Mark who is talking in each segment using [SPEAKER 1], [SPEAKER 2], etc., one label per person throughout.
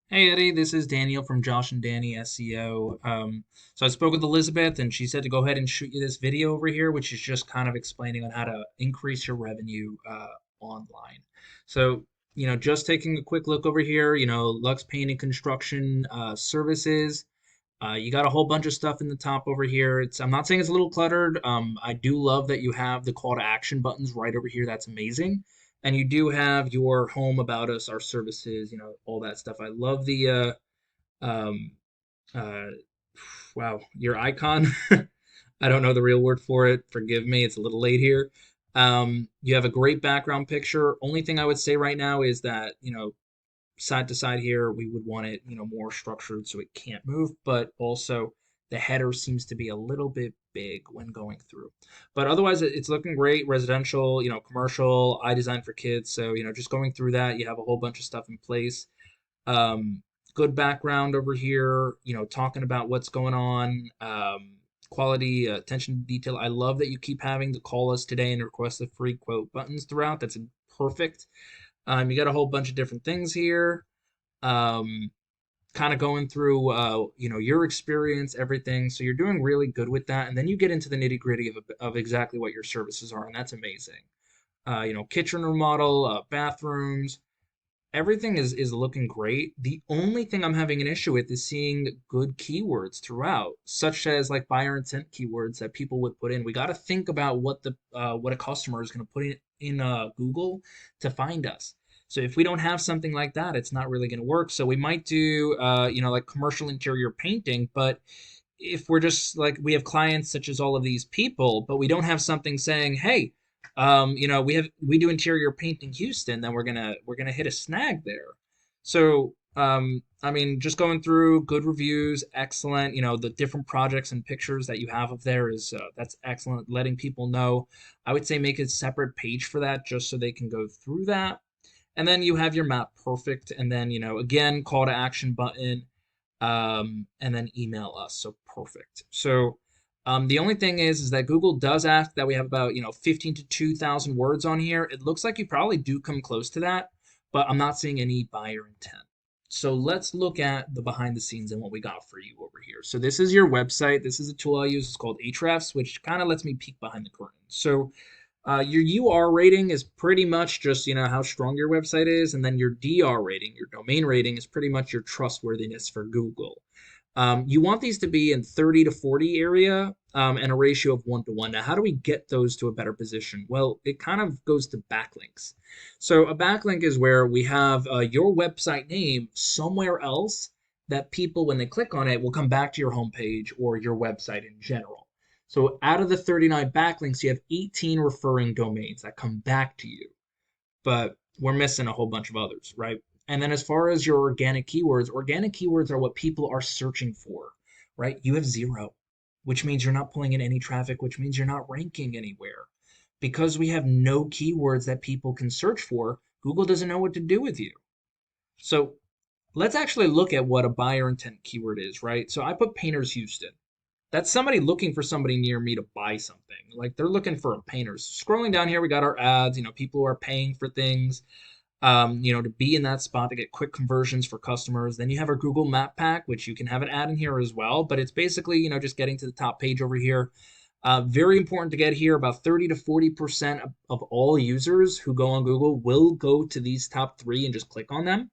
[SPEAKER 1] Hey Eddie, this is Daniel from Josh and Danny SEO. So I spoke with Elizabeth and she said to go ahead and shoot you this video over here, which is just kind of explaining on how to increase your revenue online. So, just taking a quick look over here, Luxz Painting Construction Services. You got a whole bunch of stuff in the top over here. I'm not saying it's a little cluttered. I do love that you have the call to action buttons right over here. That's amazing. And you do have your home about us, our services, all that stuff. I love the um, uh, wow, your icon. I don't know the real word for it. Forgive me, it's a little late here. You have a great background picture. Only thing I would say right now is that, side to side here, we would want it, more structured so it can't move, but also the header seems to be a little bit big when going through. But otherwise, it's looking great. Residential, commercial, I design for kids. So, just going through that, you have a whole bunch of stuff in place. Um, Good background over here, talking about what's going on. Quality, attention to detail. I love that you keep having to call us today and request a free quote buttons throughout. That's perfect. You got a whole bunch of different things here. Um, Kind of going through, your experience, everything. So you're doing really good with that, and then you get into the nitty gritty of exactly what your services are, and that's amazing. Kitchen remodel, bathrooms, everything is looking great. The only thing I'm having an issue with is seeing good keywords throughout, such as like buyer intent keywords that people would put in. We got to think about what a customer is going to put in Google to find us. So if we don't have something like that, it's not really going to work. So we might do like commercial interior painting, but if we're just like we have clients such as all of these people, but we don't have something saying, hey, we do interior painting Houston, then we're gonna hit a snag there. So I mean, just going through good reviews, excellent. The different projects and pictures that you have of there is that's excellent. Letting people know, I would say make a separate page for that just so they can go through that. And then you have your map perfect, and then again call to action button, and then email us. So perfect. So the only thing is that Google does ask that we have about 15 to 2,000 words on here. It looks like you probably do come close to that, but I'm not seeing any buyer intent. So let's look at the behind the scenes and what we got for you over here. So this is your website. This is a tool I use. It's called Ahrefs, which kind of lets me peek behind the curtain. So your UR rating is pretty much just how strong your website is, and then your DR rating, your domain rating, is pretty much your trustworthiness for Google. You want these to be in 30 to 40 area, and a ratio of 1 to 1. Now, how do we get those to a better position? Well, it kind of goes to backlinks. So a backlink is where we have your website name somewhere else that people, when they click on it, will come back to your homepage or your website in general. So out of the 39 backlinks, you have 18 referring domains that come back to you, but we're missing a whole bunch of others, right? And then as far as your organic keywords are what people are searching for, right? You have zero, which means you're not pulling in any traffic, which means you're not ranking anywhere. Because we have no keywords that people can search for, Google doesn't know what to do with you. So let's actually look at what a buyer intent keyword is, right? So I put Painters Houston. That's somebody looking for somebody near me to buy something. Like they're looking for a painter. Scrolling down here, we got our ads, people who are paying for things, to be in that spot to get quick conversions for customers. Then you have our Google Map Pack, which you can have an ad in here as well, but it's basically, just getting to the top page over here. Very important to get here. About 30 to 40% of all users who go on Google will go to these top three and just click on them.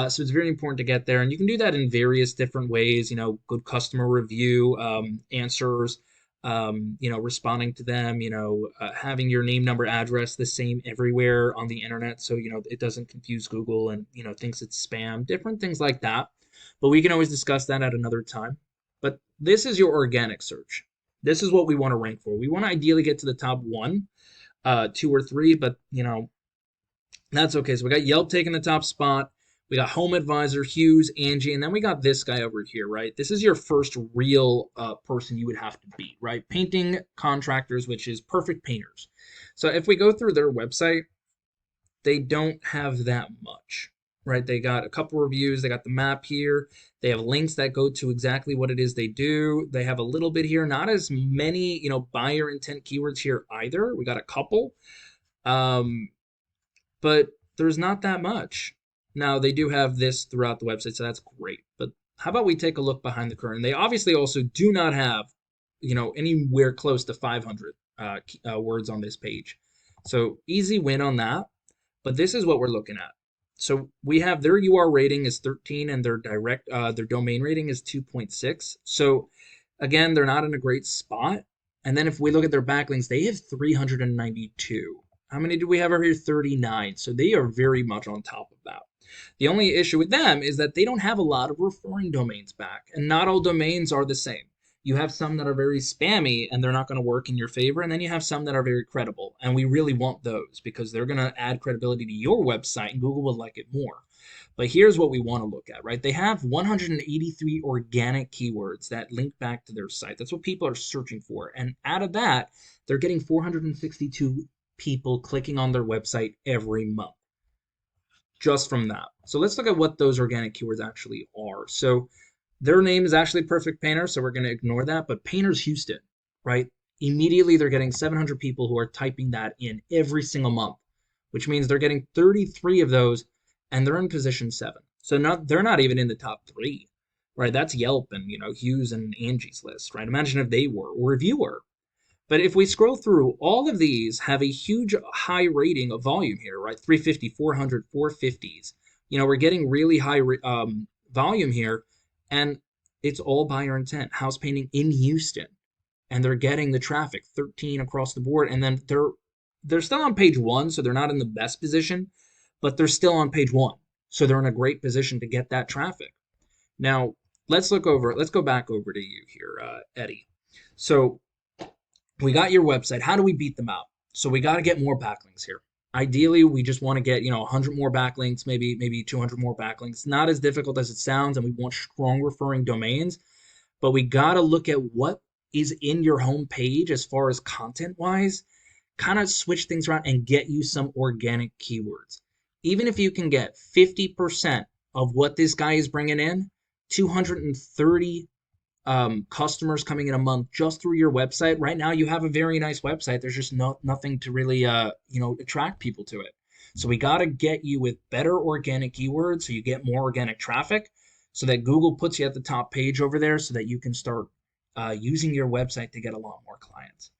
[SPEAKER 1] So it's very important to get there, and you can do that in various different ways. Good customer review, answers, responding to them. Having your name, number, address the same everywhere on the internet, so it doesn't confuse Google and thinks it's spam. Different things like that, but we can always discuss that at another time. But this is your organic search. This is what we want to rank for. We want to ideally get to the top one, two or three, but that's okay. So we got Yelp taking the top spot. We got Home Advisor, Hughes, Angie, and then we got this guy over here, right? This is your first real person you would have to beat, right? Painting contractors, which is Perfect Painters. So if we go through their website, they don't have that much, right? They got a couple reviews. They got the map here. They have links that go to exactly what it is they do. They have a little bit here. Not as many, buyer intent keywords here either. We got a couple. But there's not that much. Now they do have this throughout the website, so that's great. But how about we take a look behind the curtain? They obviously also do not have, anywhere close to 500 words on this page. So easy win on that. But this is what we're looking at. So we have their UR rating is 13 and their domain rating is 2.6. So again, they're not in a great spot. And then if we look at their backlinks, they have 392. How many do we have over here? 39. So they are very much on top of that. The only issue with them is that they don't have a lot of referring domains back, and not all domains are the same. You have some that are very spammy and they're not going to work in your favor, and then you have some that are very credible, and we really want those because they're going to add credibility to your website and Google will like it more. But here's what we want to look at, right? They have 183 organic keywords that link back to their site. That's what people are searching for. And out of that, they're getting 462 people clicking on their website every month just from that. So let's look at what those organic keywords actually are. So their name is actually Perfect Painter, so we're going to ignore that. But Painters Houston, right? Immediately they're getting 700 people who are typing that in every single month, which means they're getting 33 of those, and they're in position 7. So they're not even in the top 3, right? That's Yelp and Hughes and Angie's List, right? Imagine if they were, or if you were. But if we scroll through, all of these have a huge high rating of volume here, right? 350, 400, 450s. We're getting really high volume here, and it's all buyer intent. House painting in Houston, and they're getting the traffic, 13 across the board, and then they're still on page 1, so they're not in the best position, but they're still on page 1, so they're in a great position to get that traffic. Now let's go back over to you here, Eddie. So we got your website. How do we beat them out? So we got to get more backlinks here. Ideally, we just want to get 100 more backlinks, maybe 200 more backlinks. Not as difficult as it sounds, and we want strong referring domains. But we got to look at what is in your home page as far as content wise. Kind of switch things around and get you some organic keywords. Even if you can get 50% of what this guy is bringing in, 230 customers coming in a month just through your website. Right now, you have a very nice website. There's just nothing to really, attract people to it. So we got to get you with better organic keywords so you get more organic traffic so that Google puts you at the top page over there so that you can start using your website to get a lot more clients.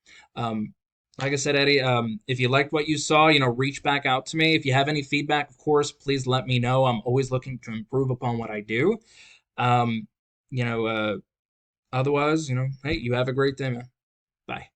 [SPEAKER 1] Like I said, Eddie, if you liked what you saw, reach back out to me. If you have any feedback, of course, please let me know. I'm always looking to improve upon what I do. Um, you know, Otherwise, hey, you have a great day, man. Bye.